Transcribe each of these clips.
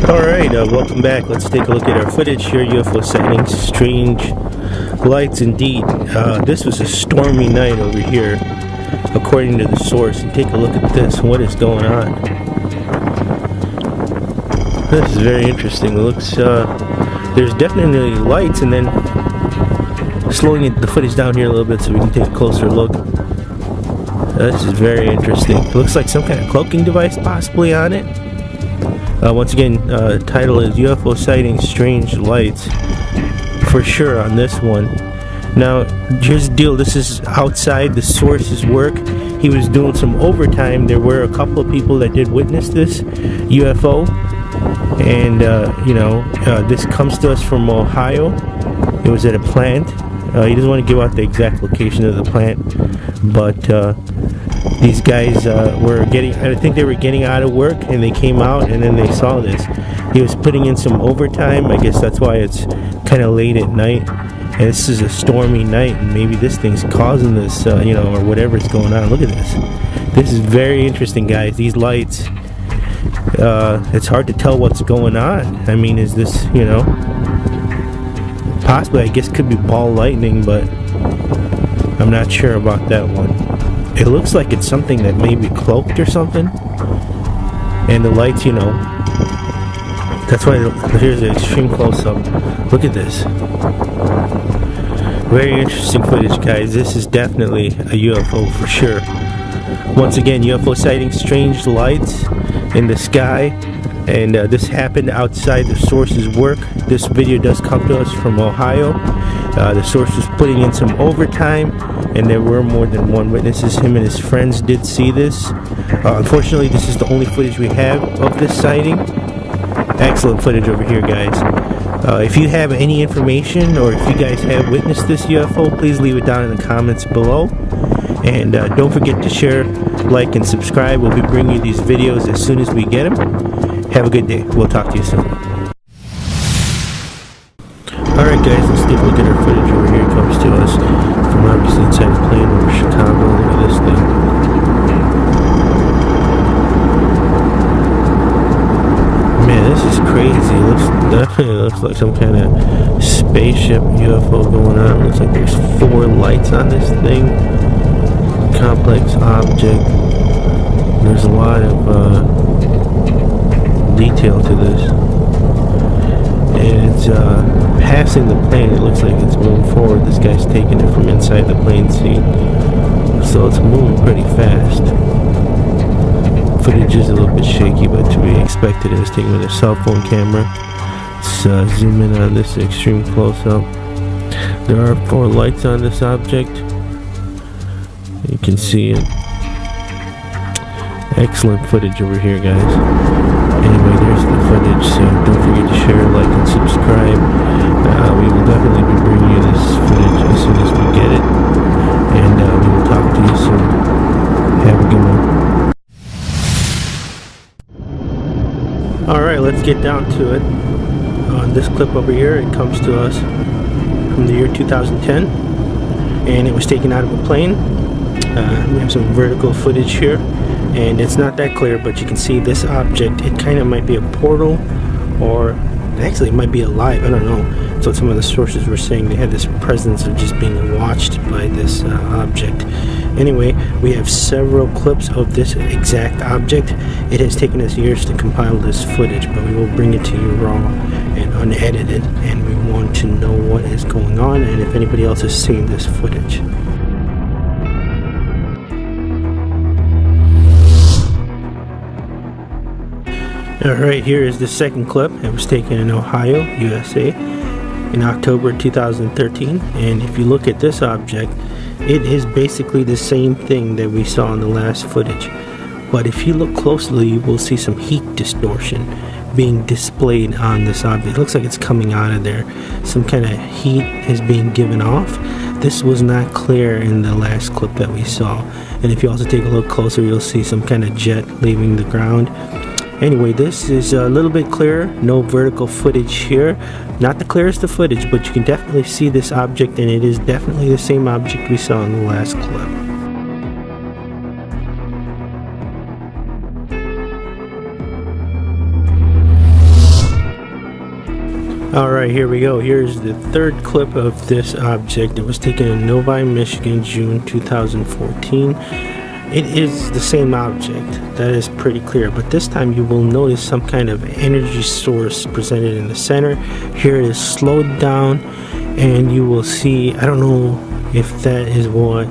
Alright, welcome back. Let's take a look at our footage here. UFO sightings, strange lights indeed. This was a stormy night over here, according to the source. And take a look at this. What is going on? This is very interesting. It looks, there's definitely lights, and then slowing the footage down here a little bit so we can take a closer look. This is very interesting. It looks like some kind of cloaking device possibly on it. Once again, title is UFO sighting, strange lights, for sure on this one. Now, here's the deal. This is outside the source's work. He was doing some overtime. There were a couple of people that did witness this UFO, and this comes to us from Ohio. It was at a plant. He doesn't want to give out the exact location of the plant, but these guys were I think they were getting out of work, and they came out and then they saw this. He was putting in some overtime. I guess that's why it's kind of late at night, and this is a stormy night, and maybe this thing's causing this, or whatever's going on. Look at this. This is very interesting, guys. These lights, it's hard to tell what's going on. I mean, is this, possibly, I guess, could be ball lightning, but I'm not sure about that one. It looks like it's something that may be cloaked or something. And the lights, that's why here's an extreme close-up. Look at this. Very interesting footage, guys. This is definitely a UFO for sure. Once again, UFO sighting, strange lights in the sky. And this happened outside the source's work. This video does come to us from Ohio. The source was putting in some overtime, and there were more than one witnesses. Him and his friends did see this. Unfortunately, this is the only footage we have of this sighting. Excellent footage over here, guys. If you have any information, or if you guys have witnessed this UFO, please leave it down in the comments below. And don't forget to share, like, and subscribe. We'll be bringing you these videos as soon as we get them. Have a good day. We'll talk to you soon. Alright, guys, let's take a look at our footage over here. It comes to us from obviously inside the plane over Chicago. Look at this thing. Man, this is crazy. It definitely looks like some kind of spaceship UFO going on. It looks like there's 4 lights on this thing. Complex object. There's a lot of detail to this, and it's passing the plane. It looks like it's moving forward. This guy's taking it from inside the plane seat, so it's moving pretty fast. Footage is a little bit shaky, but to be expected. It was taken with a cell phone camera. Let's zoom in on this extreme close-up. There are 4 lights on this object. You can see it. Excellent footage over here, guys. Anyway, there's the footage, so don't forget to share, like, and subscribe. We will definitely be bringing you this footage as soon as we get it, and we will talk to you soon. Have a good one. Alright, let's get down to it. This clip over here, it comes to us from the year 2010, and it was taken out of a plane. We have some vertical footage here, and it's not that clear, but you can see this object. It kind of might be a portal, or actually it might be alive. I don't know. That's what some of the sources were saying. They had this presence of just being watched by this object. Anyway, we have several clips of this exact object. It has taken us years to compile this footage, but we will bring it to you raw and unedited, and we want to know what is going on and if anybody else has seen this footage. Alright, here is the second clip. It was taken in Ohio, USA, in October 2013. And if you look at this object, it is basically the same thing that we saw in the last footage. But if you look closely, you will see some heat distortion being displayed on this object. It looks like it's coming out of there. Some kind of heat is being given off. This was not clear in the last clip that we saw. And if you also take a look closer, you'll see some kind of jet leaving the ground. Anyway, this is a little bit clearer. No vertical footage here. Not the clearest of footage, but you can definitely see this object, and it is definitely the same object we saw in the last clip. Alright, here we go. Here's the third clip of this object. It was taken in Novi, Michigan, June 2014. It is the same object, that is pretty clear, but this time you will notice some kind of energy source presented in the center. Here it is slowed down, and you will see, I don't know if that is what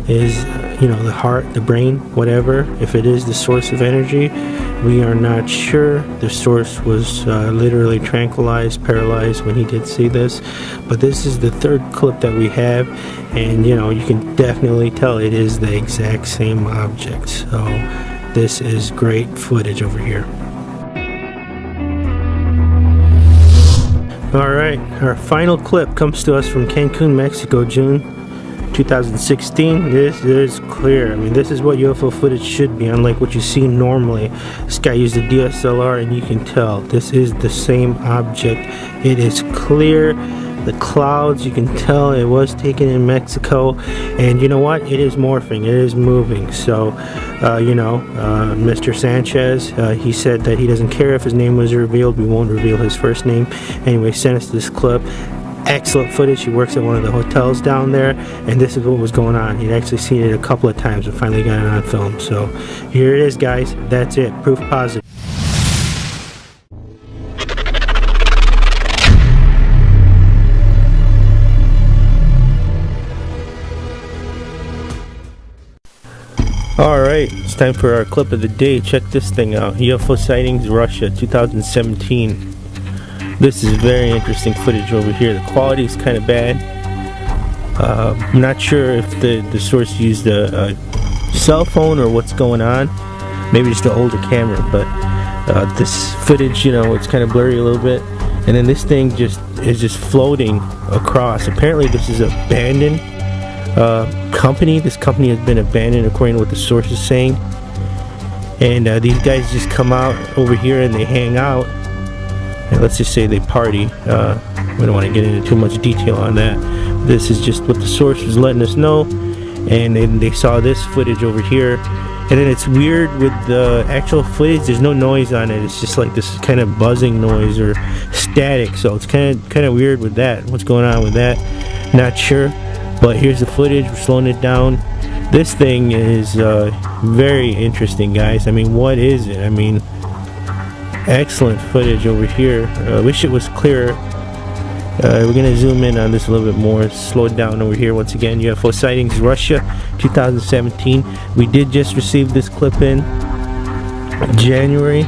is, you know, the heart, the brain, whatever. If it is the source of energy, we are not sure. The source was literally tranquilized, paralyzed when he did see this. But this is the third clip that we have, and you know, you can definitely tell it is the exact same object. So this is great footage over here. Alright, our final clip comes to us from Cancun, Mexico, June 2016. This is clear. I mean, this is what UFO footage should be, unlike what you see normally. This guy used a DSLR, and you can tell this is the same object. It is clear. The clouds, you can tell it was taken in Mexico, and you know what? It is morphing. It is moving. So, Mr. Sanchez, he said that he doesn't care if his name was revealed. We won't reveal his first name. Anyway, sent us this clip. Excellent footage. He works at one of the hotels down there, and this is what was going on. He'd actually seen it a couple of times and finally got it on film. So here it is, guys. That's it. Proof positive. Alright, it's time for our clip of the day. Check this thing out. UFO sightings, Russia, 2017. This is very interesting footage over here. The quality is kind of bad. I'm not sure if the source used a cell phone or what's going on. Maybe just an older camera, but this footage, you know, it's kind of blurry a little bit. And then this thing is just floating across. Apparently this is an abandoned company. This company has been abandoned according to what the source is saying. And these guys just come out over here and they hang out. And let's just say they party. We don't want to get into too much detail on that. This is just what the source was letting us know. And then they saw this footage over here. And then it's weird with the actual footage. There's no noise on it. It's just like this kind of buzzing noise or static. So it's kind of weird with that. What's going on with that? Not sure. But here's the footage. We're slowing it down. This thing is very interesting, guys. I mean, what is it? I mean, excellent footage over here. Wish it was clearer. We're gonna zoom in on this a little bit more. Slow it down over here once again. UFO sightings, Russia, 2017. We did just receive this clip in January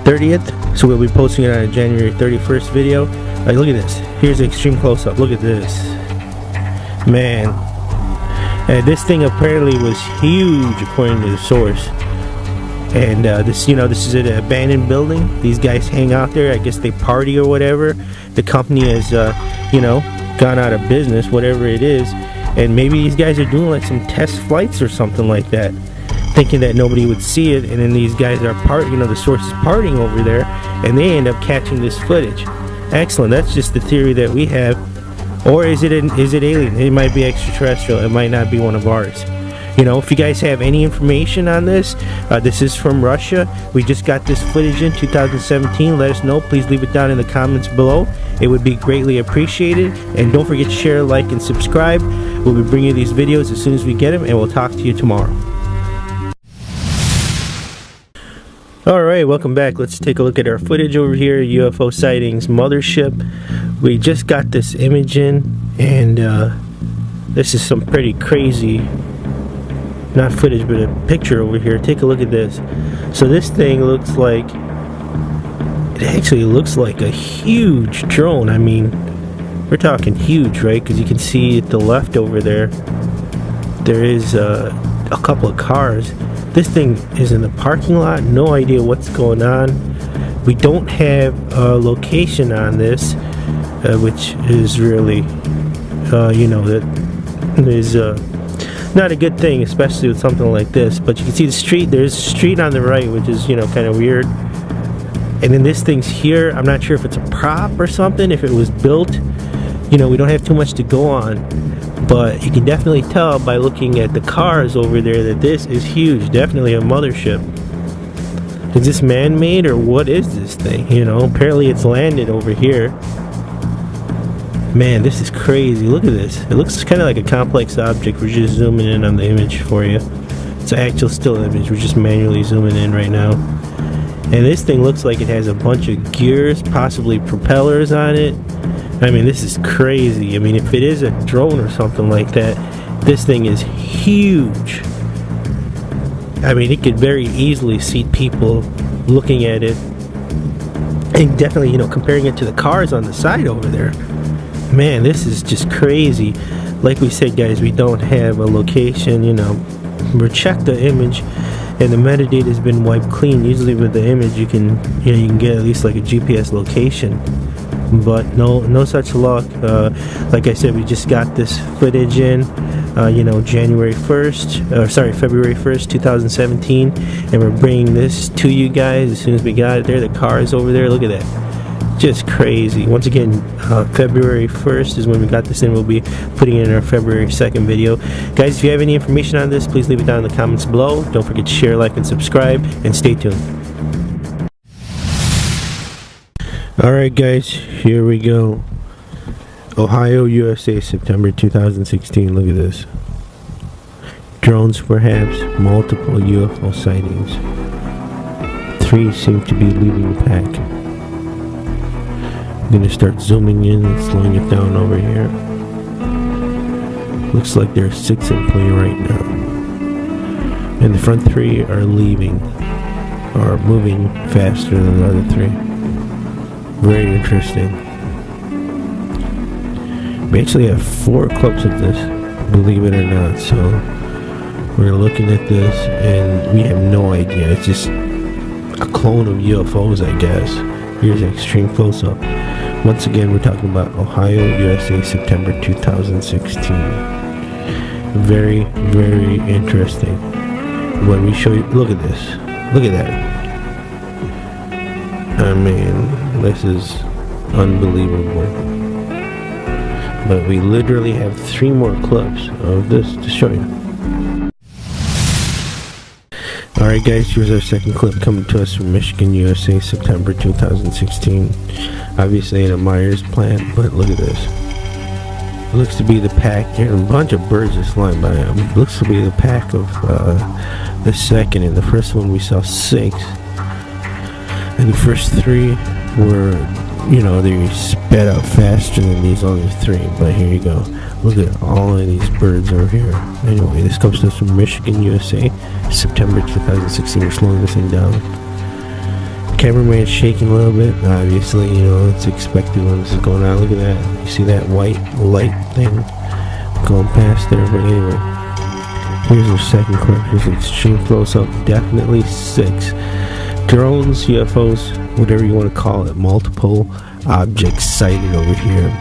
30th, so we'll be posting it on a January 31st video. Look at this. Here's an extreme close-up. Look at this, man. This thing apparently was huge according to the source. And this is an abandoned building. These guys hang out there. I guess they party or whatever. The company has, gone out of business, whatever it is. And maybe these guys are doing like some test flights or something like that, thinking that nobody would see it. And then these guys are the source is partying over there, and they end up catching this footage. Excellent. That's just the theory that we have. Or is it alien? It might be extraterrestrial. It might not be one of ours. You know, if you guys have any information on this, this is from Russia. We just got this footage in 2017. Let us know. Please leave it down in the comments below. It would be greatly appreciated. And don't forget to share, like, and subscribe. We'll be bringing you these videos as soon as we get them, and we'll talk to you tomorrow. Alright, welcome back. Let's take a look at our footage over here. UFO sightings, mothership. We just got this image in, and this is some pretty crazy, not footage, but a picture over here. Take a look at this. So this thing looks like, it actually looks like a huge drone. I mean, we're talking huge, right? Because you can see at the left over there, there is a couple of cars. This thing is in the parking lot. No idea what's going on. We don't have a location on this, which is really, that is not a good thing, especially with something like this. But you can see the street. There's a street on the right, which is, kind of weird. And then this thing's here. I'm not sure if it's a prop or something, if it was built. We don't have too much to go on. But you can definitely tell by looking at the cars over there that this is huge. Definitely a mothership. Is this man-made or what is this thing? You know, apparently it's landed over here. Man, this is crazy. Look at this. It looks kind of like a complex object. We're just zooming in on the image for you. It's an actual still image. We're just manually zooming in right now. And this thing looks like it has a bunch of gears, possibly propellers on it. I mean, this is crazy. I mean, if it is a drone or something like that, this thing is huge. I mean, it could very easily seat people looking at it. And definitely, you know, comparing it to the cars on the side over there. Man, this is just crazy. Like we said, guys, we don't have a location, you know. We checked the image and the metadata has been wiped clean. Usually with the image you can get at least like a GPS location, but no such luck. Like I said, we just got this footage in you know, February 1st 2017, and we're bringing this to you guys as soon as we got it. There, the car is over there. Look at that. Just crazy. Once again, February 1st is when we got this in. We'll be putting it in our February 2nd video. Guys, if you have any information on this, please leave it down in the comments below. Don't forget to share, like, and subscribe, and stay tuned. Alright guys, here we go. Ohio, USA, September 2016. Look at this. Drones, perhaps. Multiple UFO sightings. 3 seem to be leaving the pack. I'm gonna start zooming in and slowing it down over here. Looks like there's 6 in play right now. And the front 3 are leaving, or moving faster than the other 3. Very interesting. We actually have 4 clips of this, believe it or not. So we're looking at this and we have no idea. It's just a clone of UFOs, I guess. Here's an extreme close-up. Once again, we're talking about Ohio, USA, September 2016. Very, very interesting. When we show you, look at this. Look at that. I mean, this is unbelievable. But we literally have 3 more clips of this to show you. Alright guys, here's our second clip coming to us from Michigan, USA, September 2016. Obviously in a Myers plant, but look at this. It looks to be the pack. There are a bunch of birds just flying by. It looks to be the pack of the second. And the first one we saw 6. And the first 3 were, you know, they sped up faster than these other 3. But here you go. Look at all of these birds over here. Anyway, this comes to us from Michigan, USA, September 2016. We're slowing this thing down. Cameraman's shaking a little bit. Obviously, you know, it's expected when this is going on. Look at that. You see that white light thing going past there? But anyway, here's our second clip. Here's an extreme close-up. Definitely 6. Drones, UFOs, whatever you want to call it. Multiple objects sighted over here.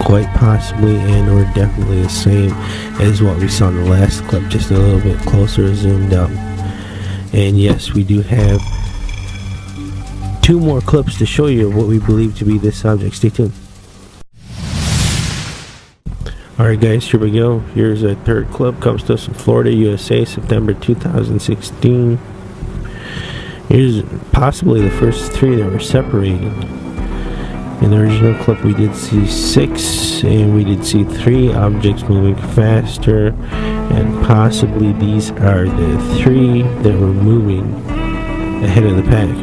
Quite possibly and or definitely the same as what we saw in the last clip, just a little bit closer, zoomed up. And yes, we do have 2 more clips to show you what we believe to be this object. Stay tuned. Alright guys, here we go. Here's a third clip. Comes to us from Florida, USA, September 2016. Here's possibly the first 3 that were separated. In the original clip we did see 6, and we did see 3 objects moving faster, and possibly these are the 3 that were moving ahead of the pack.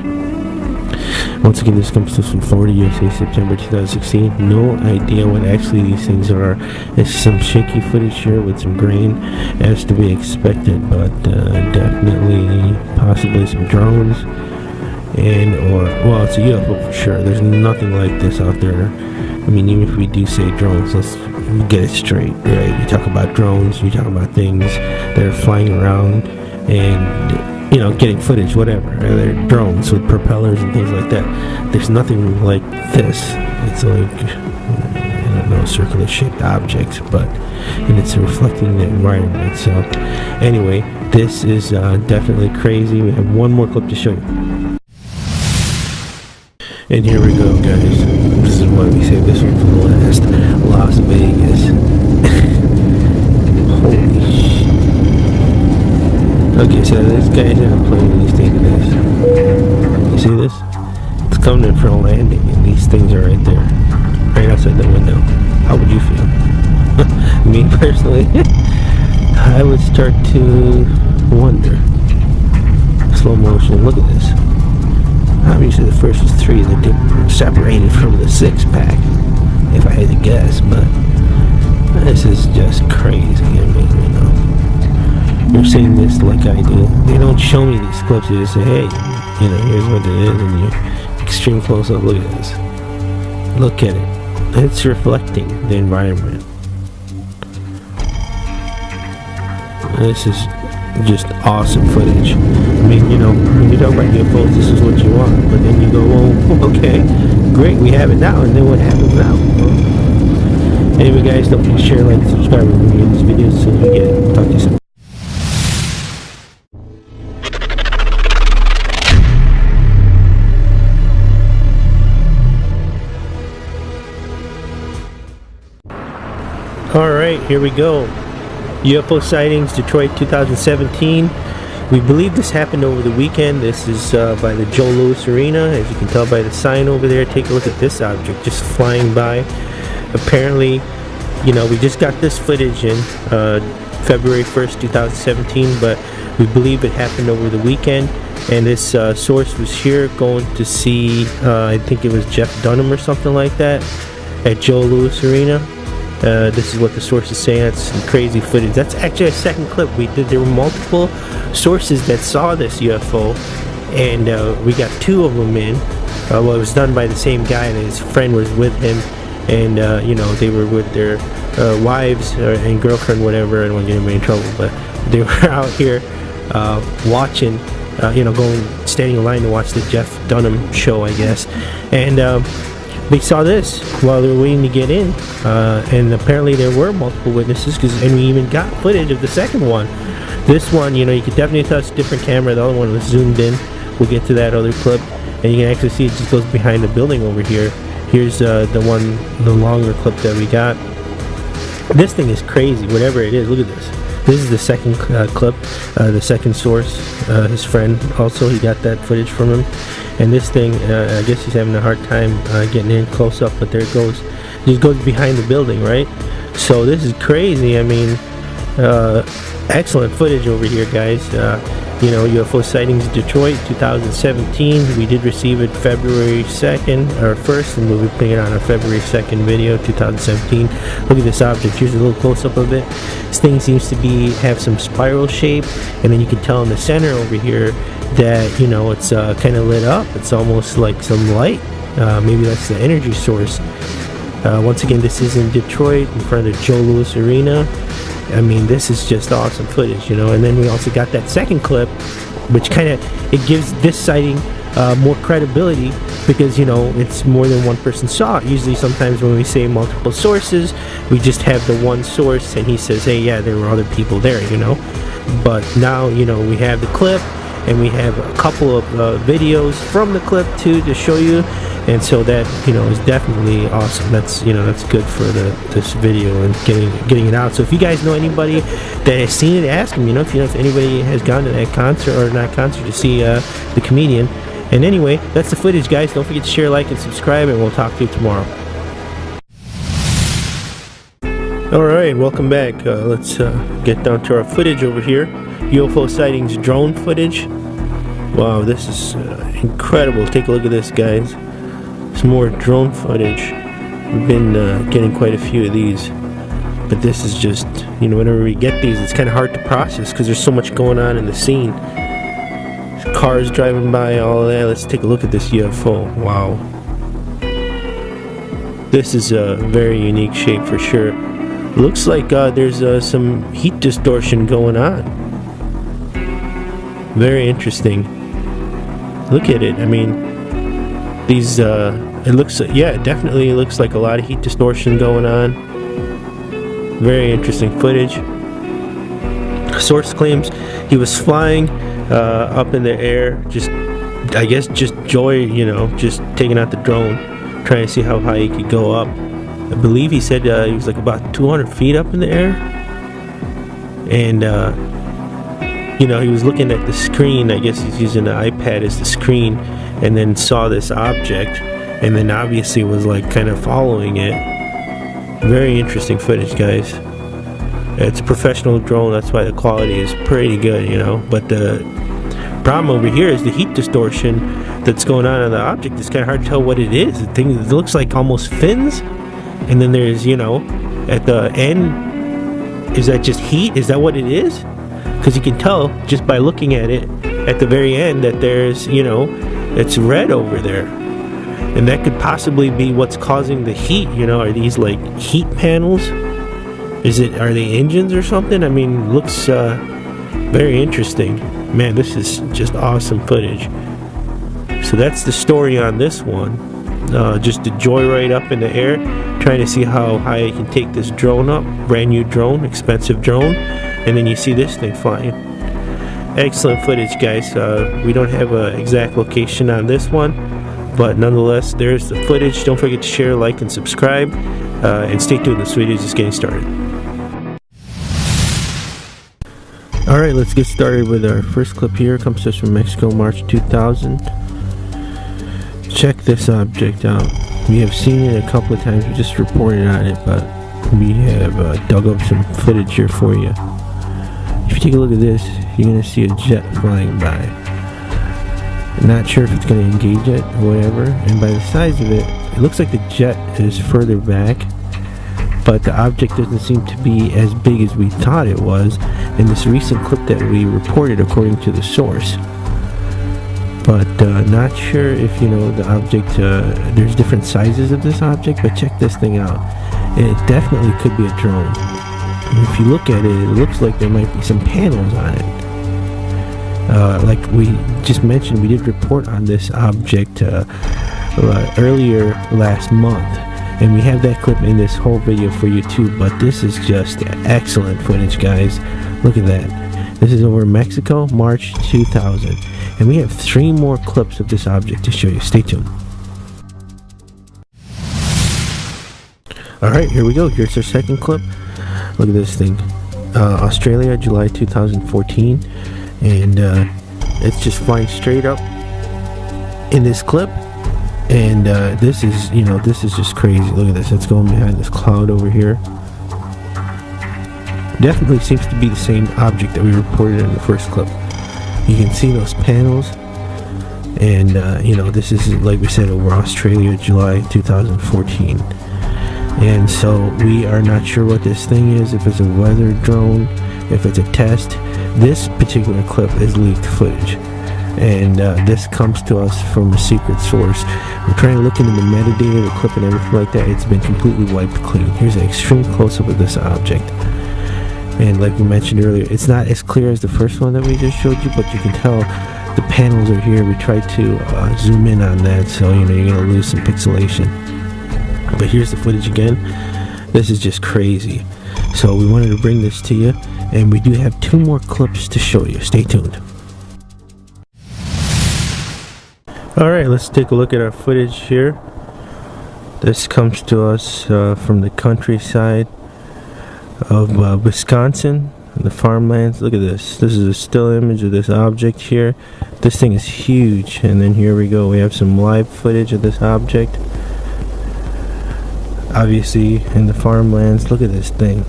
Once again, this comes to us from Florida, USA, September 2016. No idea what actually these things are. It's some shaky footage here with some grain, as to be expected, but definitely possibly some drones. And or, well, it's a UFO for sure. There's nothing like this out there. I mean, even if we do say drones, let's get it straight, right? You talk about drones, you talk about things that are flying around and, you know, getting footage, whatever. They're drones with propellers and things like that. There's nothing like this. It's like, I don't know, circular shaped objects, but, and it's reflecting the environment. So anyway, this is definitely crazy. We have 1 more clip to show you. And here we go, guys. This is why we saved this one for the last. Las Vegas. Holy shit. Okay, so this guy's gonna play with these things. You see this? It's coming in for a landing, and these things are right there, right outside the window. How would you feel? Me personally, I would start to wonder. Slow motion. Look at this. Obviously, the first was 3 that did separated from the 6-pack, if I had to guess. But this is just crazy. I mean, you know. You're seeing this like I do. They don't show me these clips. They just say, hey, you know, here's what it is, and you extreme close up. Look at this. Look at it. It's reflecting the environment. This is just awesome footage. I mean, you know, when you talk about UFOs, this is what you want. But then you go, well, okay, great, we have it now. And then what happens now? Well, anyway, guys, don't forget to share, like, subscribe, and review this video as soon as we get it. Talk to you soon. Alright, here we go. UFO sightings, Detroit 2017. We believe this happened over the weekend. This is by the Joe Louis Arena. As you can tell by the sign over there, take a look at this object just flying by. Apparently, you know, we just got this footage in February 1st, 2017, but we believe it happened over the weekend. And this source was here going to see, I think it was Jeff Dunham or something like that, at Joe Louis Arena. This is what the source is saying. That's some crazy footage. That's actually a second clip we did. There were multiple sources that saw this UFO, and we got 2 of them in. Well, it was done by the same guy, and his friend was with him, and you know, they were with their wives and girlfriend, whatever. I don't want to get anybody in trouble, but they were out here watching, you know, standing in line to watch the Jeff Dunham show, I guess, and they saw this while they were waiting to get in, and apparently there were multiple witnesses, and we even got footage of the second one. This one, you know, you could definitely tell it's a different camera. The other one was zoomed in. We'll get to that other clip, and you can actually see it just goes behind the building over here. Here's the longer clip that we got. This thing is crazy, whatever it is. Look at this. This is the second clip, the second source. His friend also, he got that footage from him. And this thing, I guess he's having a hard time getting in close up, but there it goes. It goes behind the building, right? So this is crazy. I mean, excellent footage over here, guys. You know, UFO sightings Detroit 2017. We did receive it February 2nd, or 1st, and we'll be putting it on our February 2nd video, 2017. Look at this object. Here's a little close-up of it. This thing seems to have some spiral shape, and then you can tell in the center over here that, you know, it's kind of lit up. It's almost like some light. Maybe that's the energy source. Once again, this is in Detroit, in front of the Joe Louis Arena. I mean, this is just awesome footage, you know. And then we also got that second clip, which kind of, it gives this sighting more credibility, because, you know, it's more than one person saw it. Usually sometimes when we say multiple sources, we just have the one source and he says, hey, yeah, there were other people there, you know. But now, you know, we have the clip, and we have a couple of videos from the clip too to show you, and so that, you know, is definitely awesome. That's, you know, that's good for this video and getting it out. So if you guys know anybody that has seen it, ask them. You know, if anybody has gone to that concert, or not concert, to see the comedian. And anyway, that's the footage, guys. Don't forget to share, like, and subscribe, and we'll talk to you tomorrow. Alright, welcome back. Let's get down to our footage over here. UFO sightings drone footage. Wow, this is incredible. Take a look at this, guys. Some more drone footage. We've been getting quite a few of these, but this is just, you know, whenever we get these, it's kind of hard to process because there's so much going on in the scene. There's cars driving by, all of that. Let's take a look at this UFO. Wow. This is a very unique shape for sure. Looks like there's some heat distortion going on. Very interesting. Look at it. I mean, these it looks, yeah, it definitely looks like a lot of heat distortion going on. Very interesting footage. Source claims he was flying up in the air, just, I guess, just joy, you know, just taking out the drone, trying to see how high he could go up. I believe he said he was like about 200 feet up in the air, and you know, he was looking at the screen. I guess he's using the iPad as the screen, and then saw this object, and then obviously was like kind of following it. Very interesting footage, guys. It's a professional drone, that's why the quality is pretty good, you know. But the problem over here is the heat distortion that's going on the object. It's kind of hard to tell what it is. The thing, it looks like almost fins, and then there's, you know, at the end, is that just heat? Is that what it is? Because you can tell just by looking at it at the very end that there's, you know, it's red over there, and that could possibly be what's causing the heat. You know, are these like heat panels? Are they engines or something? I mean, looks very interesting. Man, this is just awesome footage. So that's the story on this one. Just a joyride up in the air, trying to see how high I can take this drone up. Brand new drone, expensive drone, and then you see this thing flying. Excellent footage, guys. We don't have an exact location on this one, but nonetheless, there's the footage. Don't forget to share, like, and subscribe, and stay tuned. This video is just getting started. Alright, let's get started with our first clip here. It comes to us from Mexico, March 2000. Check this object out. We have seen it a couple of times. We just reported on it, but we have dug up some footage here for you. If you take a look at this, you're going to see a jet flying by. I'm not sure if it's going to engage it or whatever, and by the size of it, it looks like the jet is further back, but the object doesn't seem to be as big as we thought it was in this recent clip that we reported according to the source. But not sure if, you know, the object, there's different sizes of this object, but check this thing out. It definitely could be a drone. And if you look at it, it looks like there might be some panels on it. Like we just mentioned, we did report on this object earlier last month, and we have that clip in this whole video for you too. But this is just excellent footage, guys. Look at that. This is over Mexico, March 2000, and we have 3 more clips of this object to show you. Stay tuned. Alright, here we go. Here's our second clip. Look at this thing. Australia, July 2014, and it's just flying straight up in this clip. And this is, you know, this is just crazy. Look at this. It's going behind this cloud over here. Definitely seems to be the same object that we reported in the first clip. You can see those panels. And, you know, this is, like we said, over Australia, July 2014. And so we are not sure what this thing is, if it's a weather drone, if it's a test. This particular clip is leaked footage. And this comes to us from a secret source. We're trying to look into the metadata of the clip and everything like that. It's been completely wiped clean. Here's an extreme close-up of this object. And like we mentioned earlier, it's not as clear as the first one that we just showed you, but you can tell the panels are here. We tried to zoom in on that, so you know you're going to lose some pixelation. But here's the footage again. This is just crazy. So we wanted to bring this to you, and we do have 2 more clips to show you. Stay tuned. Alright, let's take a look at our footage here. This comes to us from the countryside of Wisconsin, the farmlands. Look at this. This is a still image of this object here. This thing is huge. And then here we go. We have some live footage of this object. Obviously in the farmlands. Look at this thing.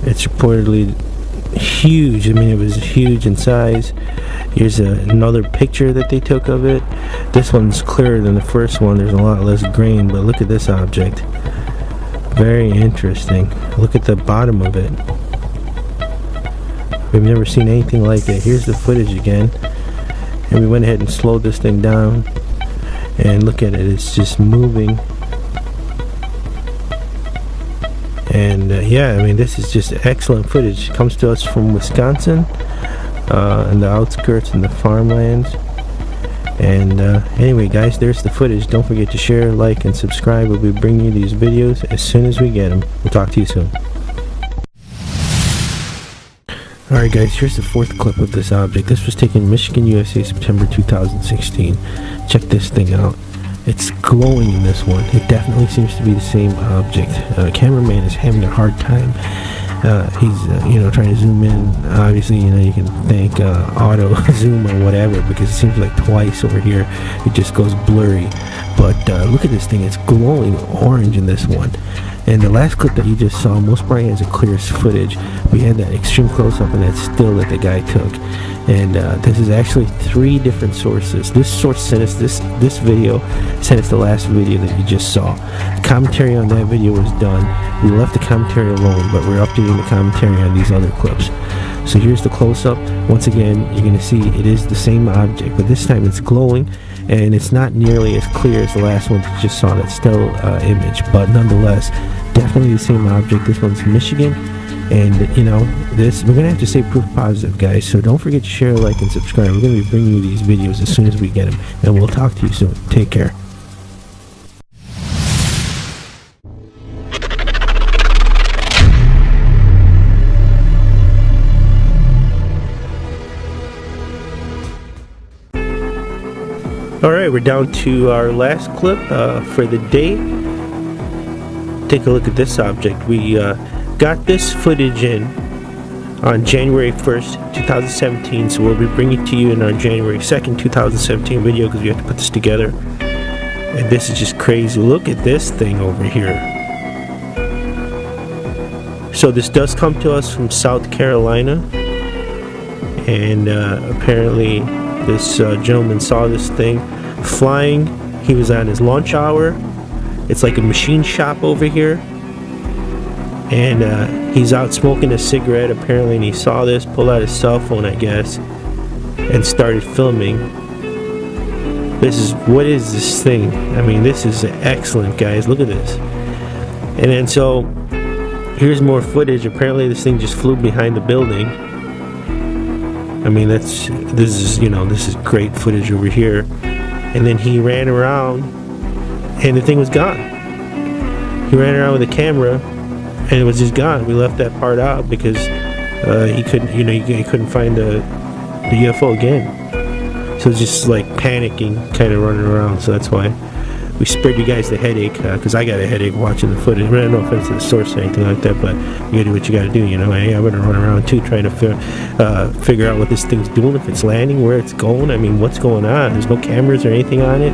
It's reportedly huge. I mean, it was huge in size. Here's another picture that they took of it. This one's clearer than the first one. There's a lot less grain, but look at this object. Very interesting. Look at the bottom of it. We've never seen anything like it. Here's the footage again. And we went ahead and slowed this thing down. And look at it. It's just moving. And yeah, I mean, this is just excellent footage. It comes to us from Wisconsin. In the outskirts and the farmlands. And anyway, guys, there's the footage. Don't forget to share, like, and subscribe. We'll be bringing you these videos as soon as we get them. We'll talk to you soon. Alright, guys, here's the 4th clip of this object. This was taken in Michigan, USA, September 2016. Check this thing out. It's glowing in this one. It definitely seems to be the same object. Cameraman is having a hard time He's you know, trying to zoom in. Obviously, you know, you can thank auto zoom or whatever, because it seems like twice over here it just goes blurry. But look at this thing, it's glowing orange in this one. And the last clip that you just saw most probably has the clearest footage. We had that extreme close-up and that still that the guy took. And this is actually 3 different sources. This source sent us this video, sent us the last video that you just saw. The commentary on that video was done. We left the commentary alone, but we're updating the commentary on these other clips. So here's the close-up. Once again, you're going to see it is the same object, but this time it's glowing, and it's not nearly as clear as the last one that you just saw, that still image, but nonetheless, definitely the same object. This one's Michigan, and you know, this, we're gonna have to say proof positive, guys, so don't forget to share, like, and subscribe. We're gonna be bringing you these videos as soon as we get them, and we'll talk to you soon. Take care. Alright, we're down to our last clip for the day. Take a look at this object. We got this footage in on January 1st, 2017, so we'll be bringing it to you in our January 2nd, 2017 video, because we have to put this together. And this is just crazy. Look at this thing over here. So this does come to us from South Carolina, and apparently this gentleman saw this thing flying. He was on his lunch hour. It's like a machine shop over here, and he's out smoking a cigarette apparently, and he saw this, pulled out his cell phone, I guess, and started filming. What is this thing? I mean, this is excellent, guys. Look at this. And then so here's more footage. Apparently this thing just flew behind the building. I mean, this is great footage over here. And then he ran around, and the thing was gone. He ran around with a camera, and it was just gone. We left that part out because he couldn't, you know, he couldn't find the UFO again. So it's just like panicking, kind of running around. So that's why we spared you guys the headache, because I got a headache watching the footage. I don't know if it's the source or anything like that, but you gotta do what you gotta do, you know. I'm gonna run around too, trying to figure out what this thing's doing, if it's landing, where it's going. I mean, what's going on? There's no cameras or anything on it.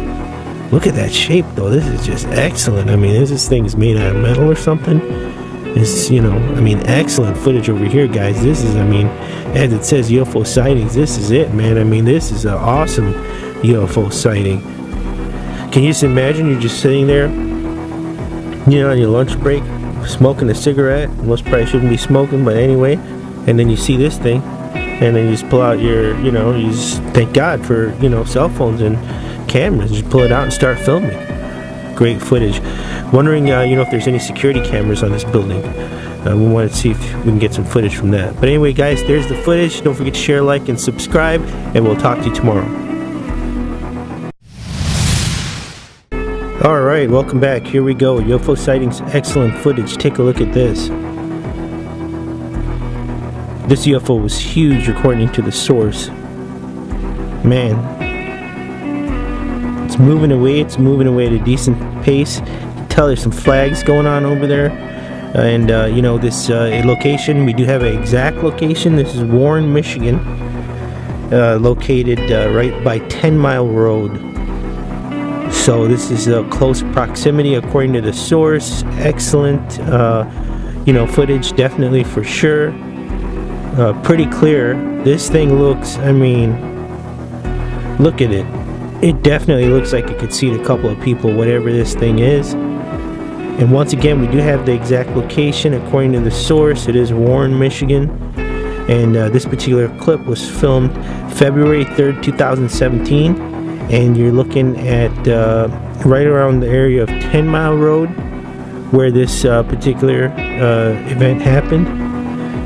Look at that shape, though. This is just excellent. I mean, this thing's made out of metal or something. It's, you know, I mean, excellent footage over here, guys. This is, I mean, as it says UFO sightings, this is it, man. I mean, this is an awesome UFO sighting. Can you just imagine you're just sitting there, you know, on your lunch break, smoking a cigarette? Most probably shouldn't be smoking, but anyway. And then you see this thing, and then you just pull out your, you know, you just thank God for, you know, cell phones and cameras. Just pull it out and start filming. Great footage. Wondering, you know, if there's any security cameras on this building. We want to see if we can get some footage from that. But anyway, guys, there's the footage. Don't forget to share, like, and subscribe, and we'll talk to you tomorrow. Alright, welcome back. Here we go. UFO sightings, excellent footage. Take a look at this. This UFO was huge according to the source. Man. It's moving away at a decent pace. You can tell there's some flags going on over there. And you know, this location, we do have an exact location. This is Warren, Michigan. Located right by 10 Mile Road. So this is a close proximity according to the source. Excellent, you know, footage, definitely, for sure. Pretty clear. This thing looks, I mean, look at it. It definitely looks like it could seat a couple of people, whatever this thing is. And once again, we do have the exact location according to the source. It is Warren, Michigan. And this particular clip was filmed February 3rd, 2017. And you're looking at right around the area of 10 Mile Road, where this particular event happened.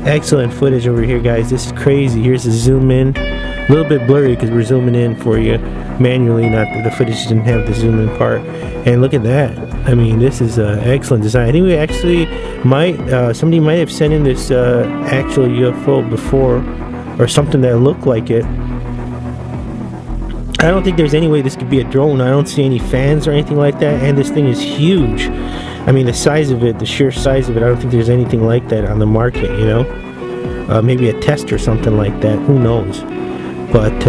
Excellent footage over here, guys. This is crazy. Here's the zoom in. A little bit blurry because we're zooming in for you manually, not that the footage didn't have the zoom in part. And look at that. I mean, this is excellent design. I think we actually might, somebody might have sent in this actual UFO before, or something that looked like it. I don't think there's any way this could be a drone. I don't see any fans or anything like that, and this thing is huge. I mean, the size of it, the sheer size of it, I don't think there's anything like that on the market, you know? Maybe a test or something like that, who knows? But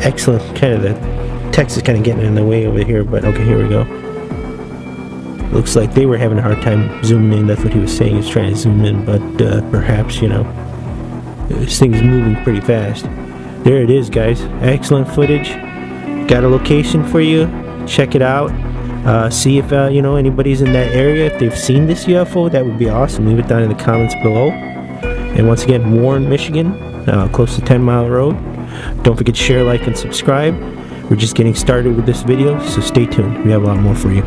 excellent. Kind of the text is kind of getting in the way over here, but okay, here we go. Looks like they were having a hard time zooming in. That's what he was saying. He's trying to zoom in, but perhaps, you know, this thing's moving pretty fast. There it is, guys. Excellent footage. Got a location for you. Check it out. See if you know, anybody's in that area. If they've seen this UFO, that would be awesome. Leave it down in the comments below. And once again, Warren, Michigan, close to 10 Mile Road. Don't forget to share, like, and subscribe. We're just getting started with this video, so stay tuned. We have a lot more for you.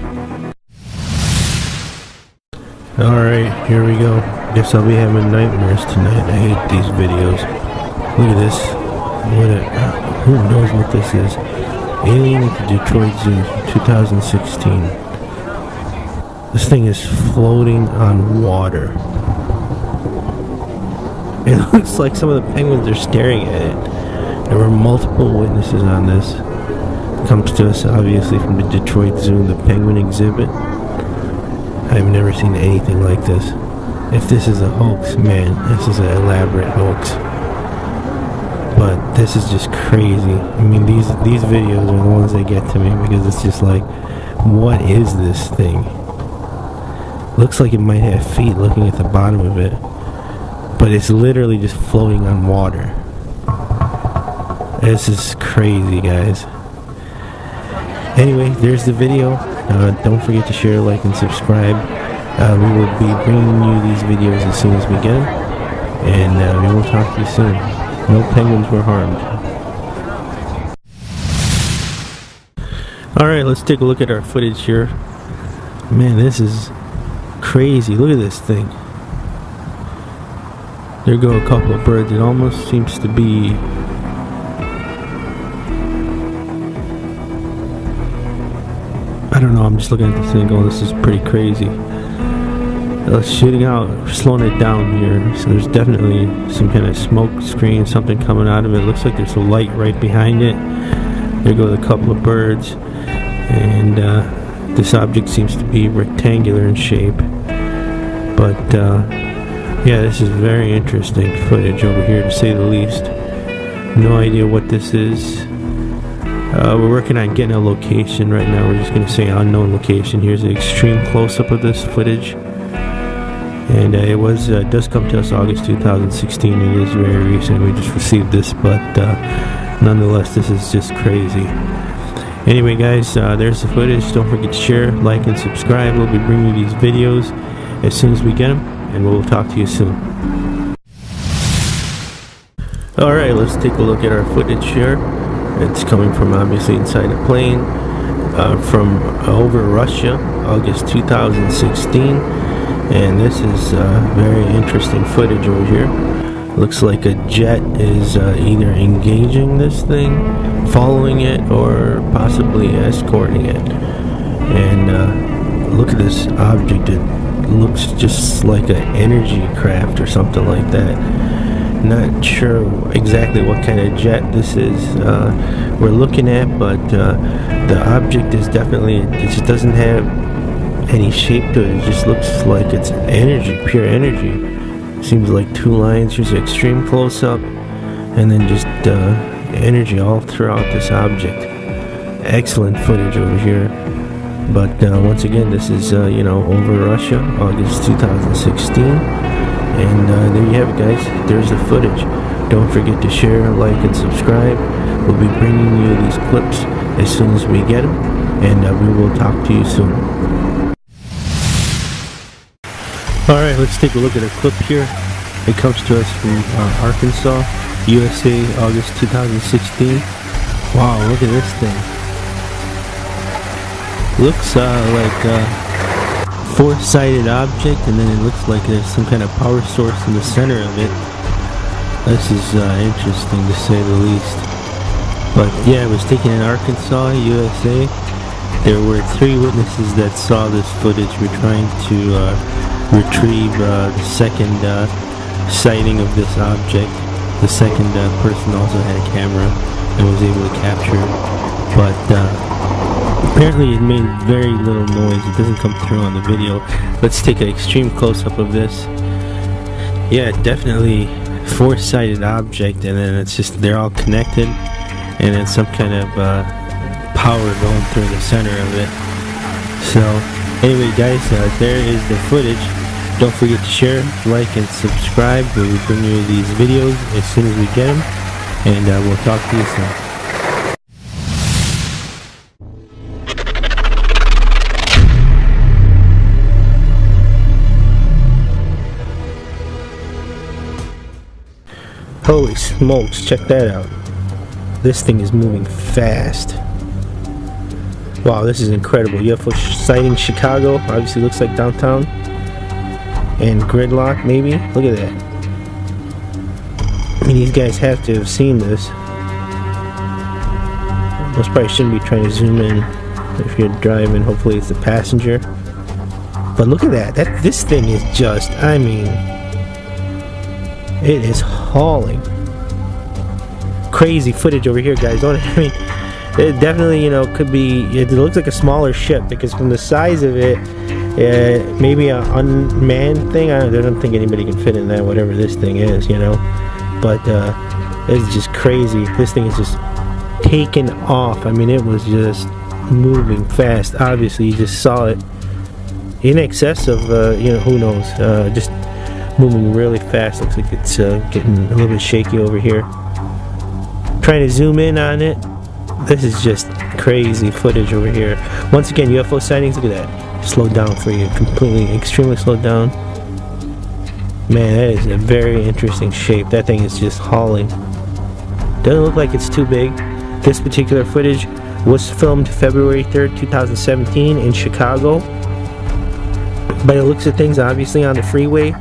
Alright, here we go. Guess I'll be having nightmares tonight. I hate these videos. Look at this. Who knows what this is? Alien at the Detroit Zoo, 2016. This thing is floating on water. It looks like some of the penguins are staring at it. There were multiple witnesses on this. It comes to us obviously from the Detroit Zoo, the penguin exhibit. I've never seen anything like this. If this is a hoax, man, this is an elaborate hoax. But this is just crazy. I mean, these videos are the ones that get to me, because it's just like, what is this thing? Looks like it might have feet looking at the bottom of it, but it's literally just floating on water. This is crazy, guys. Anyway, there's the video. Don't forget to share, like, and subscribe. We will be bringing you these videos as soon as we get them, and we will talk to you soon. No penguins were harmed. Alright, let's take a look at our footage here. Man, this is crazy. Look at this thing. There go a couple of birds. It almost seems to be... I don't know, I'm just looking at this thing going, this is pretty crazy. Shooting out, slowing it down here, so there's definitely some kind of smoke screen, something coming out of it. Looks like there's a light right behind it. There go a couple of birds, and this object seems to be rectangular in shape. But yeah, this is very interesting footage over here, to say the least. No idea what this is. We're working on getting a location right now. We're just going to say unknown location. Here's an extreme close-up of this footage. And it does come to us August 2016. It is very recent. We just received this, but nonetheless, this is just crazy. Anyway, guys, there's the footage. Don't forget to share, like, and subscribe. We'll be bringing you these videos as soon as we get them, and we'll talk to you soon. Alright, let's take a look at our footage here. It's coming from, obviously, inside a plane from over Russia, August 2016. And this is very interesting footage over here. Looks like a jet is either engaging this thing, following it, or possibly escorting it. And look at this object. It looks just like an energy craft or something like that. Not sure exactly what kind of jet this is we're looking at, but the object is definitely, it just doesn't have any shape to it. It just looks like it's energy, pure energy. Seems like two lines. Here's an extreme close-up, and then just energy all throughout this object. Excellent footage over here. But once again, this is you know, over Russia, August 2016. And there you have it, guys. There's the footage. Don't forget to share, like, and subscribe. We'll be bringing you these clips as soon as we get them, and we will talk to you soon. Alright, let's take a look at a clip here. It comes to us from Arkansas, USA, August 2016. Wow, look at this thing. Looks like a four-sided object, and then it looks like there's some kind of power source in the center of it. This is interesting, to say the least. But yeah, it was taken in Arkansas, USA. There were 3 witnesses that saw this footage. We're trying to retrieve the second sighting of this object. The second person also had a camera and was able to capture it. But Apparently it made very little noise. It doesn't come through on the video. Let's take an extreme close-up of this. Yeah, definitely four-sided object, and then it's just, they're all connected, and then some kind of power going through the center of it. So anyway guys, there is the footage. Don't forget to share, like, and subscribe. We will bring you these videos as soon as we get them, and we'll talk to you soon. Holy smokes, check that out. This thing is moving fast. Wow, this is incredible. UFO sighting Chicago. Obviously looks like downtown. And gridlock maybe. Look at that. I mean, these guys have to have seen this. Most probably shouldn't be trying to zoom in if you're driving. Hopefully it's the passenger. But look at that. This thing is just, I mean, it is hauling. Crazy footage over here, guys. I mean, it definitely, you know, could be, it looks like a smaller ship, because from the size of it, maybe an unmanned thing. I don't think anybody can fit in that, whatever this thing is, you know. But it's just crazy. This thing is just taken off. I mean, it was just moving fast. Obviously, you just saw it in excess of, you know, who knows, just moving really fast. Looks like it's getting a little bit shaky over here. Trying to zoom in on it. This is just crazy footage over here. Once again, UFO sightings. Look at that. Slowed down for you. Completely, extremely slowed down. Man, that is a very interesting shape. That thing is just hauling. Doesn't look like it's too big. This particular footage was filmed February 3rd, 2017 in Chicago. By the looks of things, obviously on the freeway,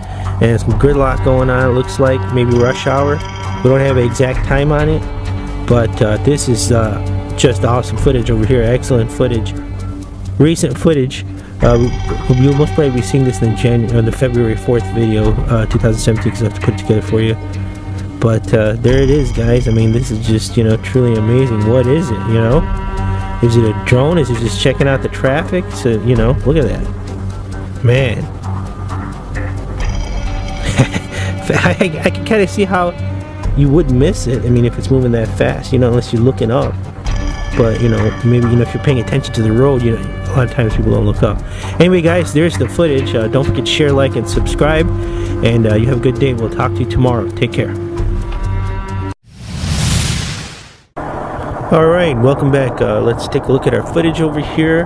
and some gridlock going on. It looks like maybe rush hour. We don't have an exact time on it, but this is just awesome footage over here. Excellent footage. Recent footage. You'll most probably be seeing this in the February 4th video, 2017, because I have to put it together for you. But there it is, guys. I mean, this is just, you know, truly amazing. What is it, you know? Is it a drone? Is it just checking out the traffic? So, you know, look at that. Man. I can kind of see how you would miss it. I mean, if it's moving that fast, you know, unless you're looking up. But, you know, maybe, you know, if you're paying attention to the road, you know, a lot of times people don't look up. Anyway, guys, there's the footage. Don't forget to share, like, and subscribe. And you have a good day. We'll talk to you tomorrow. Take care. Alright, welcome back. Let's take a look at our footage over here.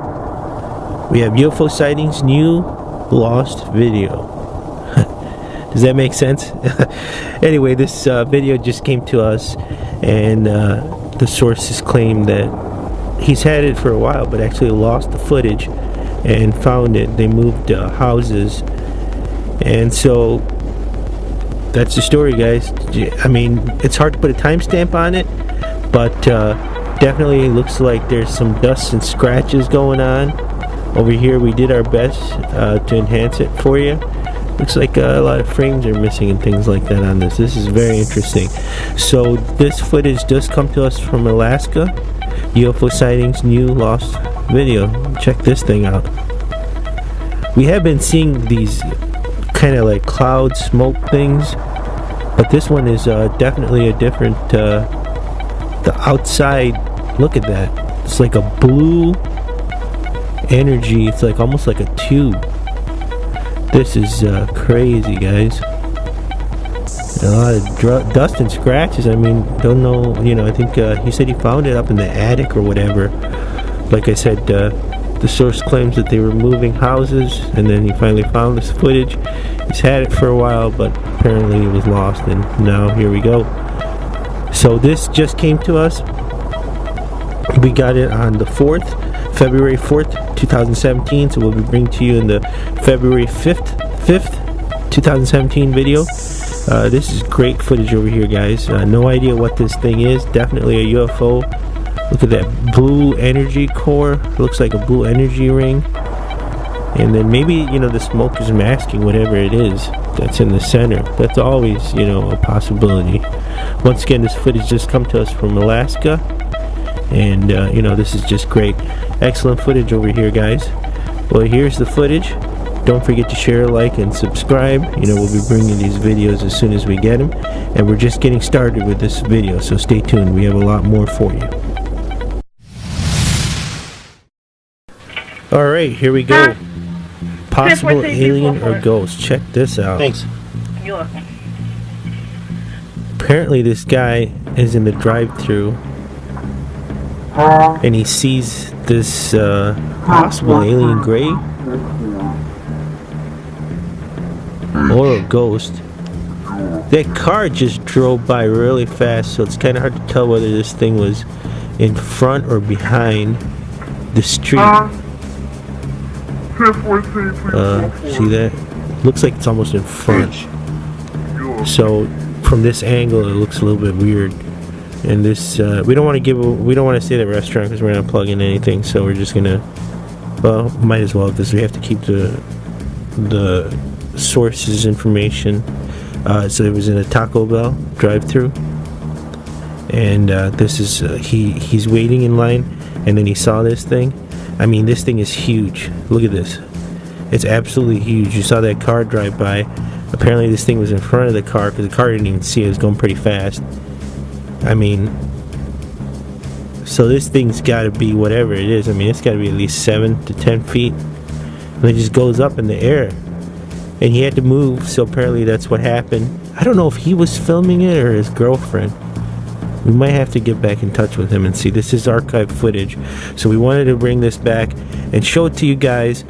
We have UFO sightings, new lost video. Does that make sense? Anyway, this video just came to us, and the sources claim that he's had it for a while, but actually lost the footage and found it. They moved houses, and so that's the story, guys. I mean, it's hard to put a timestamp on it, but definitely looks like there's some dust and scratches going on over here. We did our best to enhance it for you. Looks like a lot of frames are missing and things like that on this. This is very interesting. So this footage does come to us from Alaska. UFO sightings, new lost video. Check this thing out. We have been seeing these kind of like cloud smoke things, but this one is definitely a different, the outside, look at that. It's like a blue energy. It's like almost like a tube. This is crazy, guys. A lot of dust and scratches. I mean, don't know, you know, I think he said he found it up in the attic or whatever. Like I said, the source claims that they were moving houses, and then he finally found this footage. He's had it for a while, but apparently it was lost, and now here we go. So this just came to us. We got it on the 4th, February 4th, 2017, so we'll be bringing to you in the February 5th, 2017 video. This is great footage over here, guys. No idea what this thing is. Definitely a UFO. Look at that blue energy core. Looks like a blue energy ring. And then maybe, you know, the smoke is masking whatever it is that's in the center. That's always, you know, a possibility. Once again, this footage just come to us from Alaska. And you know, this is just great, excellent footage over here, guys. Well, here's the footage. Don't forget to share, like, and subscribe. You know, we'll be bringing these videos as soon as we get them, and we're just getting started with this video, so stay tuned. We have a lot more for you. All right, here we go. Possible alien or ghost. Check this out. Thanks. You're welcome. Apparently this guy is in the drive-thru and he sees this possible alien grave or a ghost. That car just drove by really fast, so it's kind of hard to tell whether this thing was in front or behind the street. See that? Looks like it's almost in front. So from this angle, it looks a little bit weird. And this, we don't want to say the restaurant because we're not plugging anything. So we're just gonna, well, might as well because we have to keep the sources information. So it was in a Taco Bell drive-thru, and this is he's waiting in line, and then he saw this thing. I mean, this thing is huge. Look at this. It's absolutely huge. You saw that car drive by. Apparently this thing was in front of the car because the car didn't even see it. It was going pretty fast. I mean, so this thing's got to be whatever it is. I mean, it's got to be at least 7 to 10 feet. And it just goes up in the air. And he had to move, so apparently that's what happened. I don't know if he was filming it or his girlfriend. We might have to get back in touch with him and see. This is archive footage, so we wanted to bring this back and show it to you guys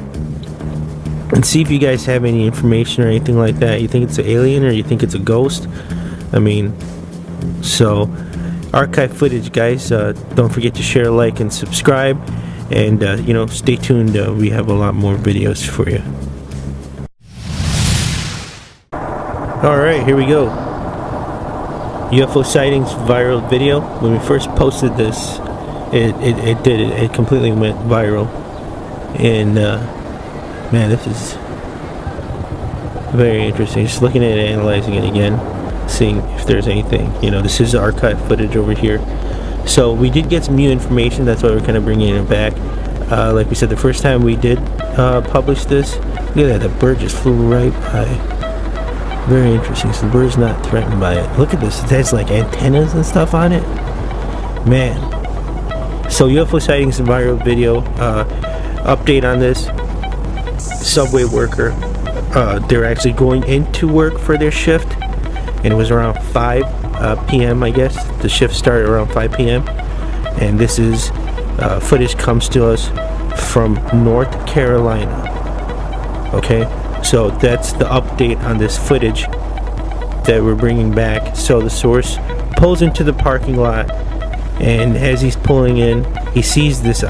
and see if you guys have any information or anything like that. You think it's an alien or you think it's a ghost? I mean, so archive footage, guys. Don't forget to share, like, and subscribe, and you know, stay tuned. We have a lot more videos for you. Alright, here we go. UFO sightings viral video. When we first posted this, it completely went viral. And man, this is very interesting. Just looking at it, analyzing it again, seeing if there's anything. You know, this is archive footage over here. So we did get some new information. That's why we're kind of bringing it back. Like we said, the first time we did publish this, look at that. The bird just flew right by. Very interesting. So the bird's not threatened by it. Look at this. It has like antennas and stuff on it. Man. So UFO sightings and viral video. Update on this. Subway worker. They're actually going into work for their shift. And it was around 5 p.m. I guess. The shift started around 5 p.m. And this is footage comes to us from North Carolina. Okay. So that's the update on this footage that we're bringing back. So the source pulls into the parking lot, and as he's pulling in, he sees this